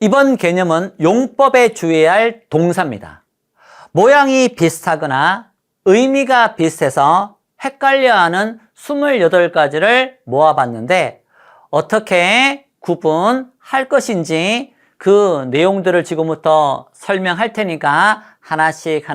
이번 개념은 용법에 주의해야 할 동사입니다. 모양이 비슷하거나 의미가 비슷해서 헷갈려하는 28가지를 모아봤는데 어떻게 구분할 것인지 그 내용들을 지금부터 설명할 테니까 하나씩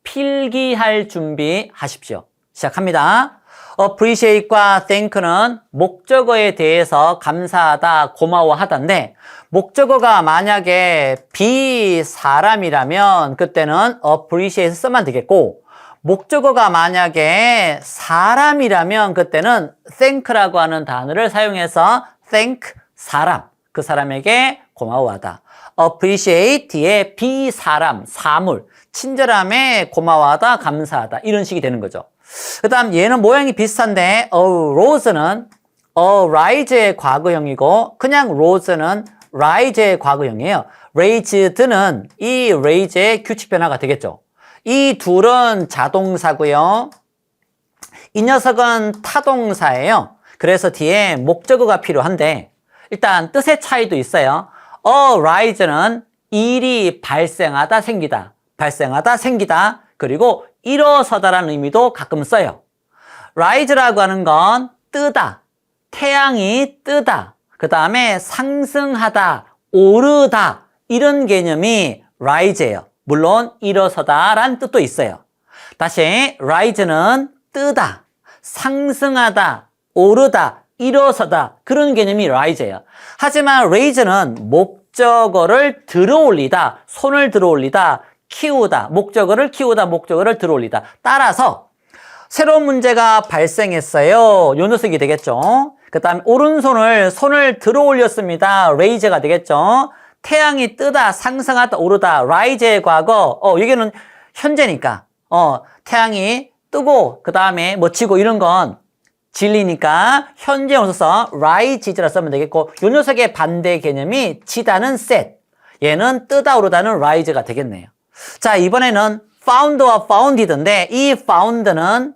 필기할 준비하십시오. 시작합니다. appreciate과 thank는 목적어에 대해서 감사하다, 고마워하다인데 목적어가 만약에 비사람이라면 그때는 appreciate 쓰면 되겠고 목적어가 만약에 사람이라면 그때는 thank라고 하는 단어를 사용해서 thank 사람, 그 사람에게 고마워하다. appreciate 뒤에 비사람, 사물, 친절함에 고마워하다, 감사하다 이런 식이 되는 거죠. 그 다음 얘는 모양이 비슷한데 rose는 rise의 과거형이고 그냥 rose는 rise의 과거형이에요. raised는 이 raise의 규칙 변화가 되겠죠. 이 둘은 자동사고요. 이 녀석은 타동사예요. 그래서 뒤에 목적어가 필요한데 일단 뜻의 차이도 있어요. arise는 일이 발생하다, 생기다, 발생하다, 생기다, 그리고 일어서다라는 의미도 가끔 써요. rise라고 하는 건 뜨다, 태양이 뜨다, 그 다음에 상승하다, 오르다 이런 개념이 rise예요. 물론 일어서다라는 뜻도 있어요. 다시 rise는 뜨다, 상승하다, 오르다, 일어서다 그런 개념이 rise예요. 하지만 raise는 목적어를 들어올리다, 손을 들어올리다, 키우다, 목적어를 키우다, 목적어를 들어올리다. 따라서 새로운 문제가 발생했어요. 요 녀석이 되겠죠. 그 다음에 오른손을 손을 들어올렸습니다. raise가 되겠죠. 태양이 뜨다, 상승하다, 오르다, rise의 과거. 여기는 현재니까 태양이 뜨고 그 다음에 뭐 지고 이런 건 진리니까 현재 오셔서 rise라 쓰면 되겠고 요 녀석의 반대 개념이 지다는 set. 얘는 뜨다, 오르다는 rise가 되겠네요. 자, 이번에는 found와 founded인데 이 found는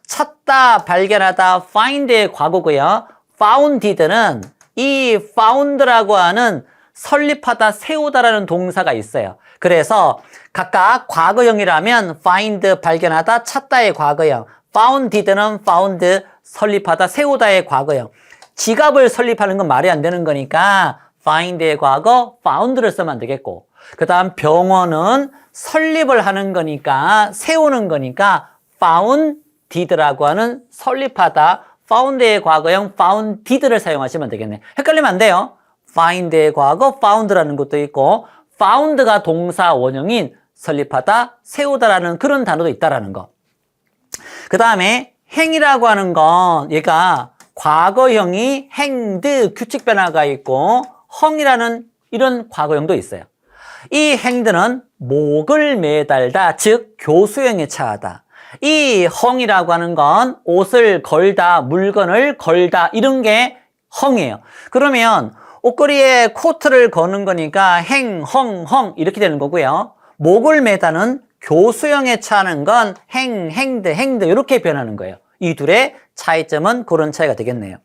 찾다, 발견하다, find의 과거고요. founded는 이 found라고 하는 설립하다, 세우다라는 동사가 있어요. 그래서 각각 과거형이라면 find, 발견하다, 찾다의 과거형, founded는 found, 설립하다, 세우다의 과거형. 지갑을 설립하는 건 말이 안 되는 거니까 find의 과거, found를 쓰면 되겠고 그 다음 병원은 설립을 하는 거니까 세우는 거니까 founded라고 하는 설립하다, found의 과거형 founded를 사용하시면 되겠네. 헷갈리면 안 돼요. find의 과거 found라는 것도 있고 found가 동사 원형인 설립하다, 세우다라는 그런 단어도 있다라는 거. 그 다음에 행이라고 하는 건 얘가 과거형이 행드 규칙 변화가 있고 헝이라는 이런 과거형도 있어요. 이 행드는 목을 매달다, 즉 교수형에 처하다. 이 헝이라고 하는 건 옷을 걸다, 물건을 걸다 이런 게 헝이에요. 그러면 옷걸이에 코트를 거는 거니까 행, 헝 이렇게 되는 거고요. 목을 매다는 교수형에 처하는 건 행, 행드 이렇게 변하는 거예요. 이 둘의 차이점은 그런 차이가 되겠네요.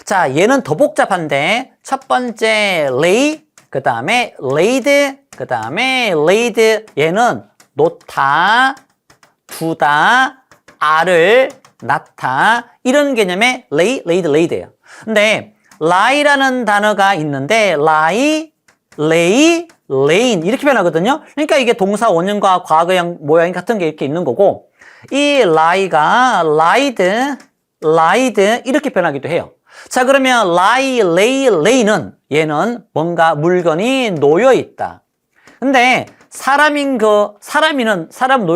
자, 얘는 더 복잡한데 첫 번째 lay, 그 다음에 laid, 그 다음에 laid. 얘는 놓다, 두다, 알을 낳다 이런 개념의 lay, laid, laid예요. 근데 lie라는 단어가 있는데 lie, lay, lain 이렇게 변하거든요. 그러니까 이게 동사 원형과 과거형 모양이 같은 게 이렇게 있는 거고 이 lie가 lied 이렇게 변하기도 해요. 자, 그러면 lie, lay, lay는 얘는 뭔가 물건이 놓여 있다. 근데 사람 놓여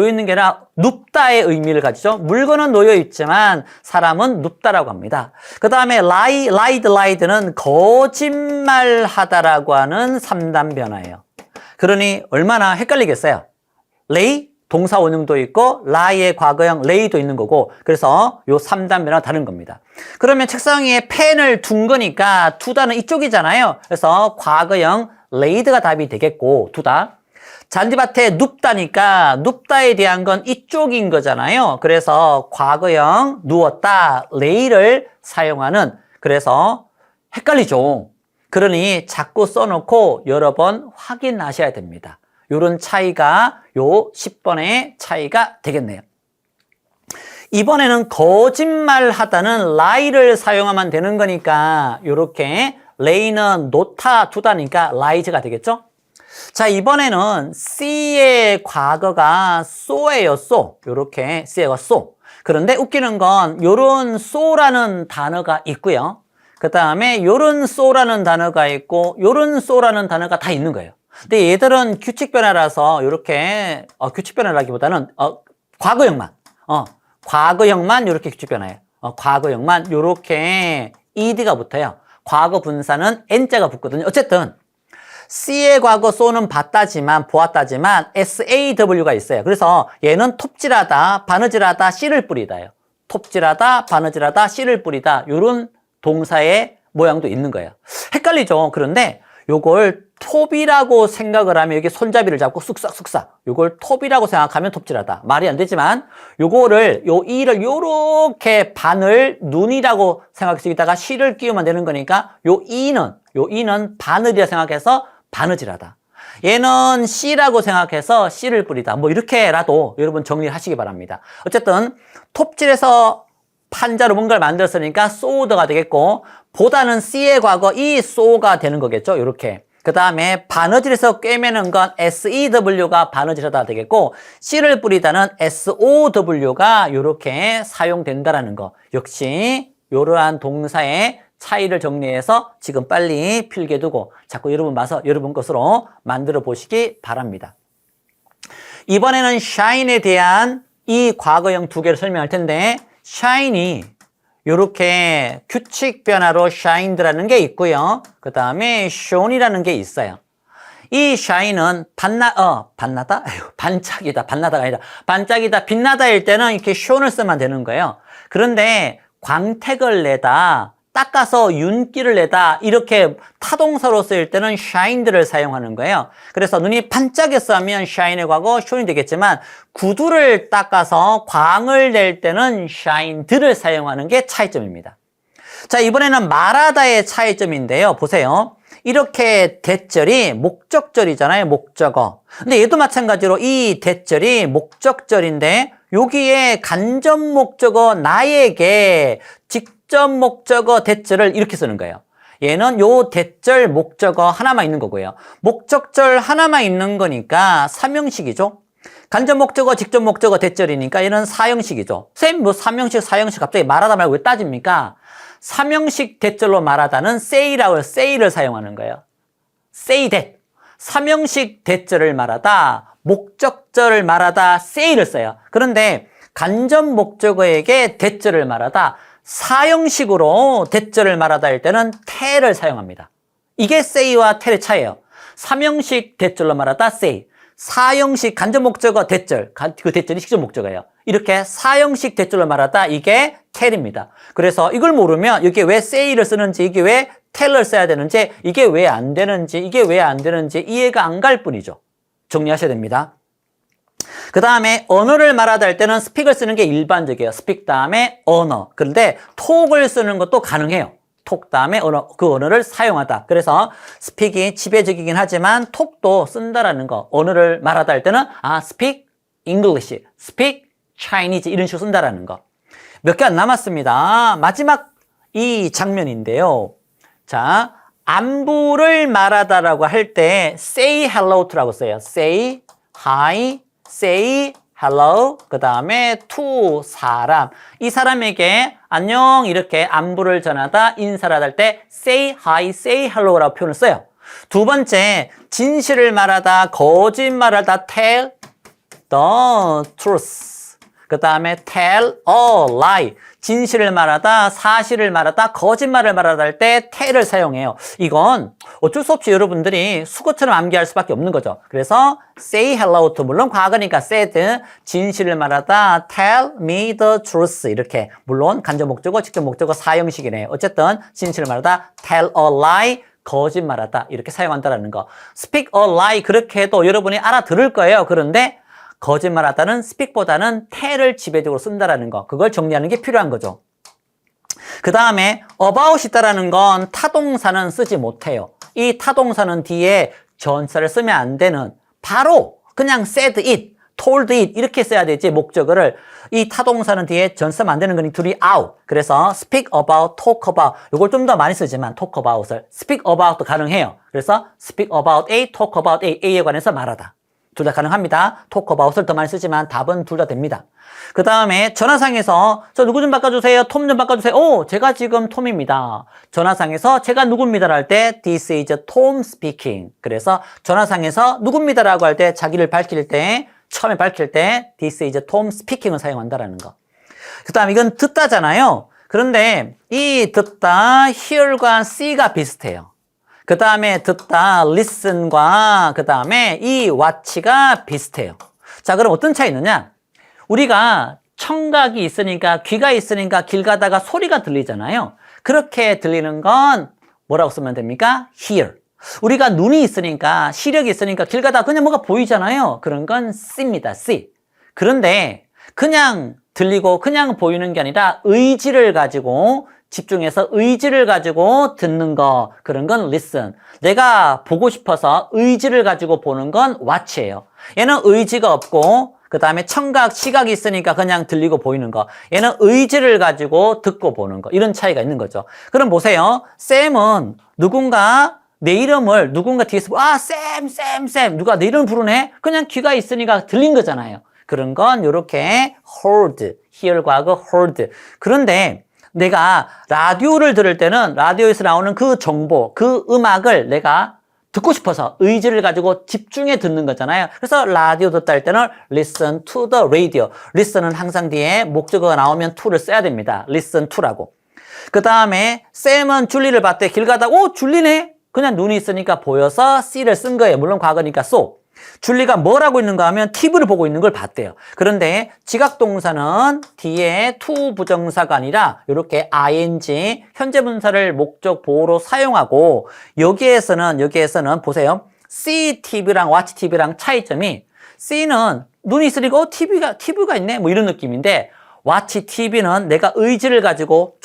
있는 게 아니라 눕다의 의미를 가지죠. 물건은 놓여 있지만 사람은 눕다라고 합니다. 그 다음에 lied는 거짓말하다라고 하는 3단 변화예요. 그러니 얼마나 헷갈리겠어요. lay 동사 원형도 있고 lie의 과거형 lay도 있는 거고 그래서 요 3단 변화가 다른 겁니다. 그러면 책상 위에 펜을 둔 거니까 두다는 이쪽이잖아요. 그래서 과거형 laid가 답이 되겠고 두다. 잔디밭에 눕다니까 눕다에 대한 건 이쪽인 거잖아요. 그래서 과거형 누웠다 lay를 사용하는 그래서 헷갈리죠. 그러니 자꾸 써놓고 여러 번 확인하셔야 됩니다. 요런 차이가 요 10번의 차이가 되겠네요. 이번에는 거짓말 하다는 lie를 사용하면 되는 거니까 요렇게 lay는 놓다 두다니까 lies가 되겠죠? 자, 이번에는 C의 과거가 so예요, so. 요렇게 C가 so. 그런데 웃기는 건 요런 so라는 단어가 있고요. 그 다음에 요런 so라는 단어가 있고 요런 so라는 단어가 다 있는 거예요. 근데 얘들은 규칙 변화라서 요렇게 규칙 변화라기보다는 과거형만 과거형만 요렇게 규칙 변화예요. 과거형만 요렇게 ed가 붙어요. 과거 분사는 n자가 붙거든요. 어쨌든 C의 과거 so는 보았다지만 SAW가 있어요. 그래서 얘는 톱질하다, 바느질하다, 씨를 뿌리다예요. 톱질하다, 바느질하다, 씨를 뿌리다 요런 동사의 모양도 있는 거예요. 헷갈리죠? 그런데 요걸 톱이라고 생각을 하면 여기 손잡이를 잡고 쑥싹쑥싹 요걸 톱이라고 생각하면 톱질하다. 말이 안 되지만 요거를 요 이를 요렇게 반을 눈이라고 생각해서 여기다가 씨를 끼우면 되는 거니까 요 이는 바늘이라 생각해서 바느질하다. 얘는 씨라고 생각해서 씨를 뿌리다. 뭐 이렇게라도 여러분 정리를 하시기 바랍니다. 어쨌든 톱질해서 판자로 뭔가를 만들었으니까 sewed가 되겠고 보다는 C의 과거 이 sew가 되는 거겠죠. 이렇게. 그 다음에 바느질에서 꿰매는 건 SEW가 바느질하다 되겠고 씨를 뿌리다는 SOW가 이렇게 사용된다라는 거. 역시 이러한 동사의 차이를 정리해서 지금 빨리 필기해 두고 자꾸 여러분 봐서 여러분 것으로 만들어 보시기 바랍니다. 이번에는 shine에 대한 이 과거형 두 개를 설명할 텐데 shine이 이렇게 규칙 변화로 shined라는 게 있고요. 그 다음에 shone이라는 게 있어요. 이 shine은 반나다? 반짝이다. 반나다가 아니라 반짝이다, 빛나다일 때는 이렇게 shone을 쓰면 되는 거예요. 그런데 광택을 내다, 닦아서 윤기를 내다 이렇게 타동사로 쓰일 때는 shined를 사용하는 거예요. 그래서 눈이 반짝였어 하면 shine의 과거 shone이 되겠지만 구두를 닦아서 광을 낼 때는 shined를 사용하는 게 차이점입니다. 자, 이번에는 말하다의 차이점인데요. 보세요. 이렇게 대절이 목적절이잖아요. 목적어. 근데 얘도 마찬가지로 이 대절이 목적절인데 여기에 간접 목적어 나에게 직접 목적어 대절을 이렇게 쓰는 거예요. 얘는 요 대절 목적어 하나만 있는 거고요. 목적절 하나만 있는 거니까 삼형식이죠. 간접 목적어, 직접 목적어 대절이니까 얘는 사형식이죠. 쌤, 뭐 삼형식, 사형식 갑자기 말하다 말고 왜 따집니까? 삼형식 대절로 말하다는 say를 사용하는 거예요. say that. 삼형식 대절을 말하다, 목적절을 말하다, say를 써요. 그런데 간접 목적어에게 대절을 말하다, 사형식으로 대절을 말하다 할 때는 tell을 사용합니다. 이게 say와 tell의 차이예요. 삼형식 대절로 말하다 say, 사형식 간접 목적어 대절, 그 대절이 직접 목적어예요. 이렇게 사형식 대절로 말하다 이게 tell입니다. 그래서 이걸 모르면 여기에 왜 say를 쓰는지, 이게 왜 tell을 써야 되는지, 이게 왜 안 되는지, 이게 왜 안 되는지 이해가 안 갈 뿐이죠. 정리하셔야 됩니다. 그 다음에 언어를 말하다 할 때는 speak을 쓰는 게 일반적이에요. speak 다음에 언어. 그런데 talk을 쓰는 것도 가능해요. talk 다음에 언어, 그 언어를 사용하다. 그래서 speak이 지배적이긴 하지만 talk도 쓴다라는 거. 언어를 말하다 할 때는 speak English, speak Chinese 이런 식으로 쓴다라는 거. 몇 개 안 남았습니다. 마지막 이 장면인데요. 자, 안부를 말하다라고 할 때 say hello to라고 써요. say hi, say hello, 그 다음에 to 사람. 이 사람에게 안녕 이렇게 안부를 전하다, 인사를 할 때 say hi, say hello라고 표현을 써요. 두 번째, 진실을 말하다, 거짓말하다, tell the truth. 그 다음에 tell a lie. 진실을 말하다, 사실을 말하다, 거짓말을 말하다 할 때 tell을 사용해요. 이건 어쩔 수 없이 여러분들이 수거처럼 암기할 수밖에 없는 거죠. 그래서 say hello to, 물론 과거니까 said, 진실을 말하다, tell me the truth 이렇게. 물론 간접 목적어, 직접 목적어 사형식이네요. 어쨌든 진실을 말하다, tell a lie, 거짓말하다 이렇게 사용한다는 거. speak a lie 그렇게 해도 여러분이 알아들을 거예요. 그런데 거짓말하다는 speak보다는 tell을 지배적으로 쓴다라는 거. 그걸 정리하는 게 필요한 거죠. 그 다음에 about 있다라는 건 타동사는 쓰지 못해요. 이 타동사는 뒤에 전사를 쓰면 안 되는 바로 그냥 said it, told it 이렇게 써야 되지 목적어를 이 타동사는 뒤에 전사 만드는 거니 둘이 out. 그래서 speak about, talk about 이걸 좀 더 많이 쓰지만 talk about을 speak about도 가능해요. 그래서 speak about A, talk about A, A에 관해서 말하다. 둘 다 가능합니다. talk about을 더 많이 쓰지만 답은 둘 다 됩니다. 그 다음에 전화상에서 저 누구 좀 바꿔주세요. 톰 좀 바꿔주세요. 오, 제가 지금 톰입니다. 전화상에서 제가 누굽니다를 할 때 this is Tom speaking. 그래서 전화상에서 누굽니다라고 할 때 자기를 밝힐 때 처음에 밝힐 때 this is Tom speaking을 사용한다라는 거. 그 다음 이건 듣다잖아요. 그런데 이 듣다 hear과 see가 비슷해요. 그 다음에 듣다 listen과 그 다음에 이 watch가 비슷해요. 자, 그럼 어떤 차이 있느냐? 우리가 청각이 있으니까 귀가 있으니까 길 가다가 소리가 들리잖아요. 그렇게 들리는 건 뭐라고 쓰면 됩니까? hear. 우리가 눈이 있으니까 시력이 있으니까 길 가다가 그냥 뭐가 보이잖아요. 그런 건 see입니다. see. 그런데 그냥 들리고 그냥 보이는 게 아니라 의지를 가지고 집중해서 의지를 가지고 듣는 거 그런 건 listen. 내가 보고 싶어서 의지를 가지고 보는 건 watch예요. 얘는 의지가 없고 그 다음에 청각, 시각이 있으니까 그냥 들리고 보이는 거. 얘는 의지를 가지고 듣고 보는 거. 이런 차이가 있는 거죠. 그럼 보세요. 쌤은 누군가 내 이름을 누군가 뒤에서 쌤 누가 내 이름을 부르네? 그냥 귀가 있으니까 들린 거잖아요. 그런 건 이렇게 heard, hear 과거 heard. 그런데 내가 라디오를 들을 때는 라디오에서 나오는 그 정보, 그 음악을 내가 듣고 싶어서 의지를 가지고 집중해 듣는 거잖아요. 그래서 라디오 듣다 할 때는 listen to the radio. listen은 항상 뒤에 목적어가 나오면 to를 써야 됩니다. listen to라고. 그 다음에 쌤은 줄리를 봤대. 길 가다가 줄리네? 그냥 눈이 있으니까 보여서 see를 쓴 거예요. 물론 과거니까 so. 줄리가 뭘 하고 있는가 하면 TV를 보고 있는 걸 봤대요. 그런데 지각동사는 뒤에 to 부정사가 아니라 이렇게 ing 현재 분사를 목적 보호로 사용하고 여기에서는 보세요. see TV랑 watch TV랑 차이점이 see는 눈이 있으니까 TV가 있네 뭐 이런 느낌인데 watch TV는 내가 의지를 가지고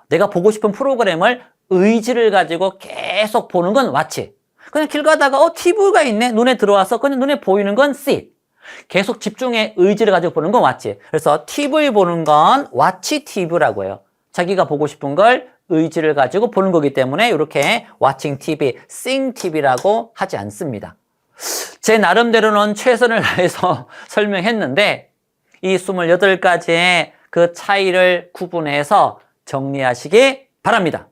내가 보고 싶은 프로그램을 의지를 가지고 계속 보는 건 watch. 그냥 길 가다가 TV가 있네. 눈에 들어와서 그냥 눈에 보이는 건 see. 계속 집중해 의지를 가지고 보는 건 watch. 그래서 TV 보는 건 watch TV라고 해요. 자기가 보고 싶은 걸 의지를 가지고 보는 거기 때문에 이렇게 watching TV, seeing TV라고 하지 않습니다. 제 나름대로는 최선을 다해서 설명했는데 이 28가지의 그 차이를 구분해서 정리하시기 바랍니다.